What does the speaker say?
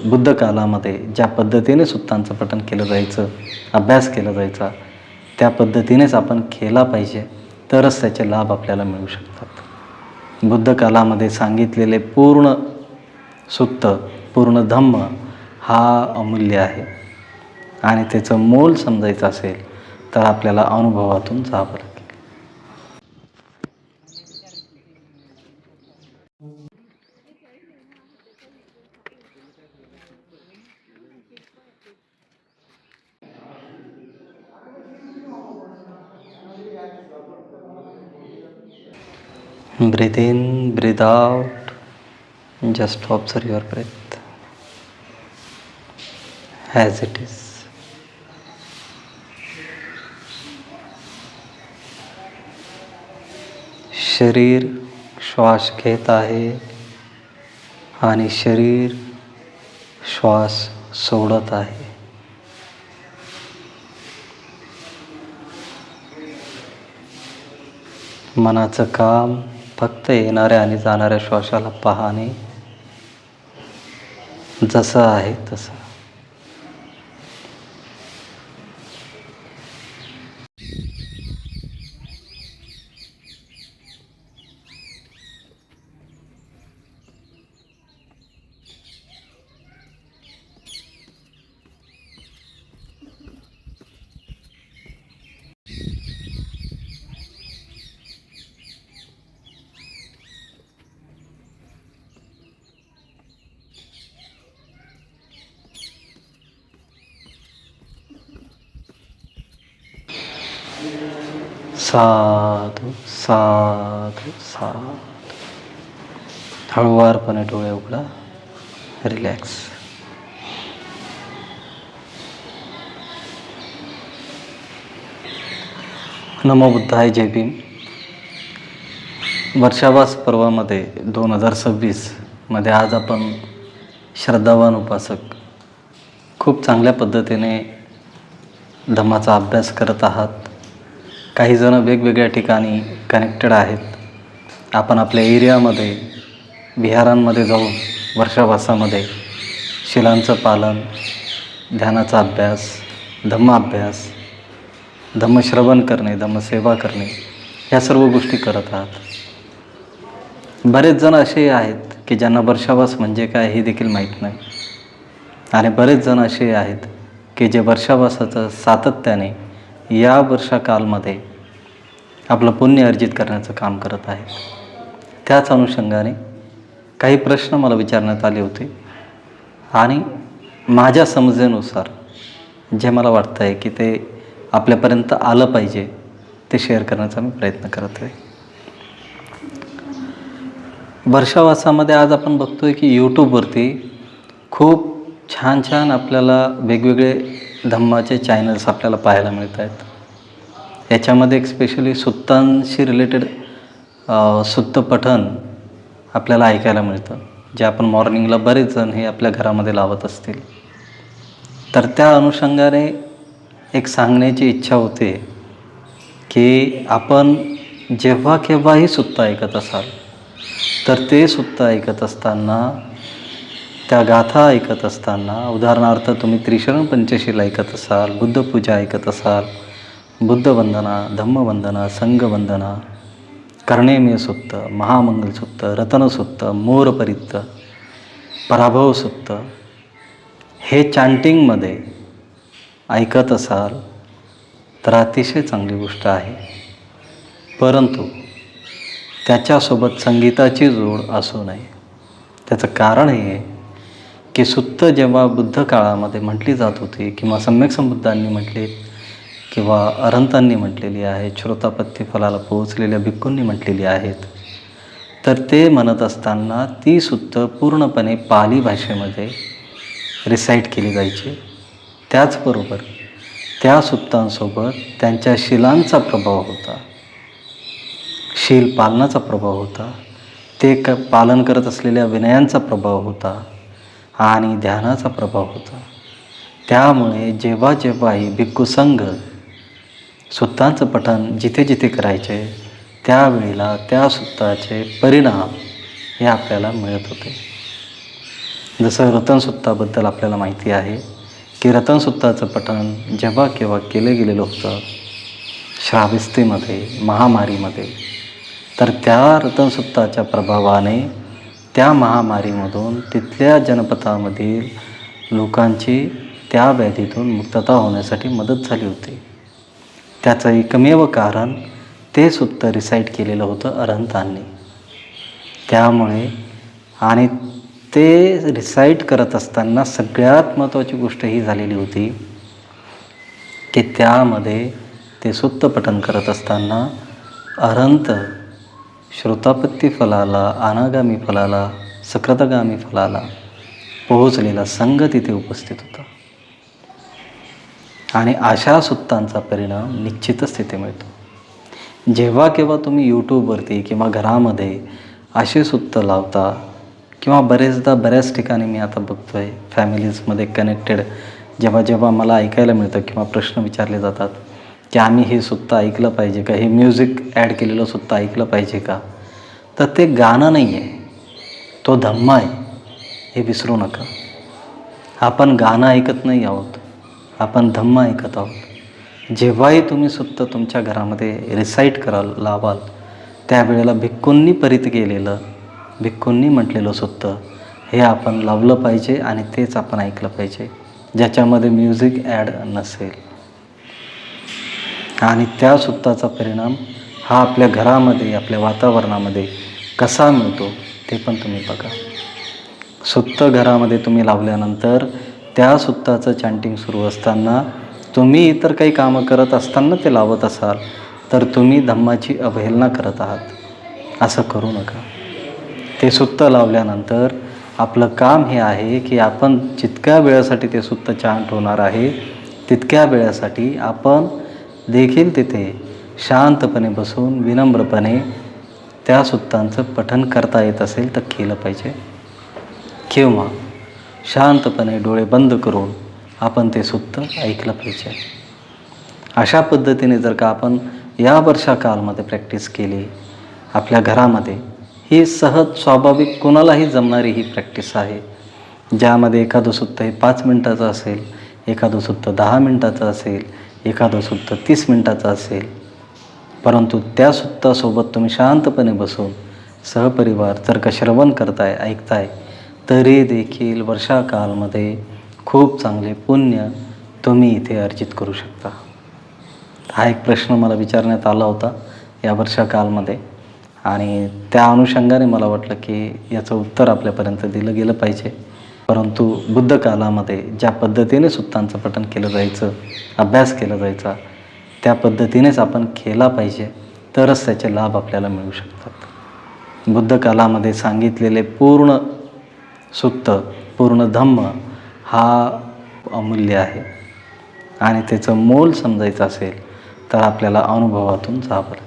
बुद्ध कालामध्ये ज्या पद्धतीने सुत्तांचं पठण केलं जायचं, अभ्यास केला जायचा, त्या पद्धतीनेच आपण केला पाहिजे, तरच त्याचे लाभ आपल्याला मिळू शकतात. बुद्ध कालामध्ये सांगितलेले पूर्ण सुत्त, पूर्ण धम्म हा अमूल्य आहे आणि त्याचं मोल समजायचं असेल तर आपल्याला अनुभवातून जावं लागेल. Breathe in, breathe out. Just observe your breath as it is. शरीर श्वास घेत आहे आणि शरीर श्वास सोडत आहे. मनाचं काम फक्त येणाऱ्या आणि जाणाऱ्या श्वासाला पाहणे, जसं आहे तसं. साधू साधू साधू. हळुवारपणे डोळे उघडा, रिलॅक्स. नमो बुद्धाय, जय भीम. वर्षावास पर्वामध्ये 2026 मध्ये आज आपण श्रद्धावान उपासक खूप चांगल्या पद्धतीने धम्माचा अभ्यास करत आहात. काही जण वेगवेगळ्या ठिकाणी कनेक्टेड आहेत. आपण आपल्या एरियामध्ये विहारांमध्ये जाऊन वर्षावासामध्ये शिलांचं पालन, ध्यानाचा अभ्यास, धम्माभ्यास, धम्मश्रवण करणे, धम्मसेवा करणे, ह्या सर्व गोष्टी करत आहात. बरेच जण असे आहेत की ज्यांना वर्षावास म्हणजे काय हे देखील माहीत नाही आणि बरेच जण असे आहेत की जे वर्षावासाचं सातत्याने या वर्षाकालमध्ये आपलं पुण्य अर्जित करण्याचं काम करत आहेत. त्याच अनुषंगाने काही प्रश्न मला विचारण्यात आले होते आणि माझ्या समजेनुसार जे मला वाटतं आहे की ते आपल्यापर्यंत आलं पाहिजे ते शेअर करण्याचा मी प्रयत्न करत आहे. वर्षावासामध्ये आज आपण बघतोय की यूट्यूबवरती खूप छान छान आपल्याला वेगवेगळे धम्माचे चॅनल्स आपल्याला पाहायला मिळत आहेत. याच्यामध्ये एक स्पेशली सुत्तांशी रिलेटेड सुत्त पठण आपल्याला ऐकायला मिळतं, जे आपण मॉर्निंगला बरेच जण हे आपल्या घरामध्ये लावत असतील. तर त्या अनुषंगाने एक सांगण्याची इच्छा होते की आपण जेव्हा केव्हाही सुत्त ऐकत असाल तर ते सुत्त ऐकत असताना, त्या गाथा ऐकत असताना, उदाहरणार्थ तुम्ही त्रिशरण पंचशील ऐकत असाल, बुद्धपूजा ऐकत असाल, बुद्धवंदना, धम्मवंदना, संघवंदना, कर्णेमेय सुत्त, महामंगल सुत्त, रतनसुत्त, मोरपरित्त, पराभव सुत्त हे चॅन्टिंगमध्ये ऐकत असाल तर अतिशय चांगली गोष्ट आहे. परंतु त्याच्यासोबत संगीताची जोड असू नये. त्याचं कारण हे आहे की सुत्त जेव्हा बुद्ध काळामध्ये म्हटली जात होती किंवा सम्यक संबुद्धांनी म्हटले किंवा अरहंतांनी म्हटलेली आहे, श्रोतापत्ती फलाला पोहोचलेल्या भिक्खूंनी म्हटलेली आहेत, तर ते म्हणत असताना ती सुत्त पूर्णपणे पाली भाषेमध्ये रिसाईट केली जायची. त्याचबरोबर त्या सुत्तांसोबत त्यांच्या शिलांचा प्रभाव होता, शील पालनाचा प्रभाव होता, ते पालन करत असलेल्या विनयांचा प्रभाव होता आणि ध्यानाचा प्रभाव होता. त्यामुळे जेव्हा जेव्हाही भिक्खू संघ सुत्तांचं पठण जिथे जिथे करायचे त्यावेळेला त्या सुत्ताचे परिणाम हे आपल्याला मिळत होते. जसं रतनसुत्ताबद्दल आपल्याला माहिती आहे की रतनसुत्ताचं पठण जेव्हा केव्हा केलं गेलेलं होतं श्रावस्तीमध्ये, महामारीमध्ये, तर त्या रतनसुत्ताच्या प्रभावाने त्या महामारीमधून तिथल्या जनपदामधील लोकांची त्या व्याधीतून मुक्तता होण्यासाठी मदत झाली होती. त्याचं एकमेव कारण ते सुत्त रिसाईट केलेलं होतं अरहंतांनी. त्यामुळे आणि ते रिसाईट करत असताना सगळ्यात महत्त्वाची गोष्ट ही झालेली होती की त्यामध्ये ते सुत्त पठण करत असताना अरहंत श्रोतापत्ती फलाला, अनागामी फलाला, सकृतगामी फलाला पोहोचलेला संघ तिथे उपस्थित होता. आणि अशा सुत्तांचा परिणाम निश्चितच तिथे मिळतो. जेव्हा केव्हा तुम्ही यूट्यूबवरती किंवा घरामध्ये असे सुत्त लावता किंवा बरेचदा बऱ्याच ठिकाणी मी आता बघतो आहे फॅमिलीजमध्ये कनेक्टेड जेव्हा जेव्हा मला ऐकायला मिळतं किंवा प्रश्न विचारले जातात की आम्ही हे सुत्त ऐकलं पाहिजे का, हे म्युझिक ॲड केलेलं सुत्त ऐकलं पाहिजे का, तर ते गाणं नाही आहे, तो धम्मा आहे, हे विसरू नका. आपण गाणं ऐकत नाही आहोत, आपण धम्म ऐकत आहोत. जेव्हाही तुम्ही सुत्त तुमच्या घरामध्ये रिसाईट कराल, लावाल, त्यावेळेला भिक्खूंनी परित केलेलं, भिक्खूंनी म्हटलेलं सुत्त हे आपण लावलं पाहिजे आणि तेच आपण ऐकलं पाहिजे, ज्याच्यामध्ये म्युझिक ॲड नसेल. आणि त्या सुत्ताचा परिणाम हा आपल्या घरामध्ये, आपल्या वातावरणामध्ये कसा मिळतो ते पण तुम्ही बघा. सुत्त घरामध्ये तुम्ही लावल्यानंतर त्या सुत्ताचं चॅन्टिंग सुरू असताना तुम्ही इतर काही कामं करत असताना ते लावत असाल तर तुम्ही धम्माची अवहेलना करत आहात. असं करू नका. ते सुत्त लावल्यानंतर आपलं काम हे आहे की आपण जितक्या वेळासाठी ते सुत्त चॅन्ट होणार आहे तितक्या वेळासाठी आपण देखील तिथे शांतपणे बसून विनम्रपणे त्या सुत्तांचं पठण करता येत असेल तर केलं पाहिजे, किंवा शांतपणे डोळे बंद करून आपण ते सुत्त ऐकलं पाहिजे. अशा पद्धतीने जर का आपण या वर्षाकालमध्ये प्रॅक्टिस केली आपल्या घरामध्ये, ही सहज स्वाभाविक कोणालाही जमणारी ही प्रॅक्टिस आहे, ज्यामध्ये एखादं सुत्त हे 5 मिनटाचं असेल, एखादं सुत्त 10 मिनटाचं असेल, एखादं सुत्त 30 मिनटाचं असेल. परंतु त्या सुत्तासोबत तुम्ही शांतपणे बसून सहपरिवार जर का श्रवण करताय, ऐकताय, तरी देखील वर्षाकालमध्ये खूप चांगले पुण्य तुम्ही इथे अर्जित करू शकता. हा एक प्रश्न मला विचारण्यात आला होता या वर्षाकालमध्ये आणि त्या अनुषंगाने मला वाटलं की याचं उत्तर आपल्यापर्यंत दिलं गेलं पाहिजे. परंतु बुद्ध कालामध्ये ज्या पद्धतीने सुत्तांचं पठण केलं जायचं, अभ्यास केला जायचा, त्या पद्धतीनेच आपण केला पाहिजे, तरच त्याचे लाभ आपल्याला मिळू शकतात. बुद्ध कालामध्ये सांगितलेले पूर्ण सुत्त, पूर्ण धम्म हा अमूल्य आहे आणि त्याचं मोल समजायचं असेल तर आपल्याला अनुभवातून जावं लागेल.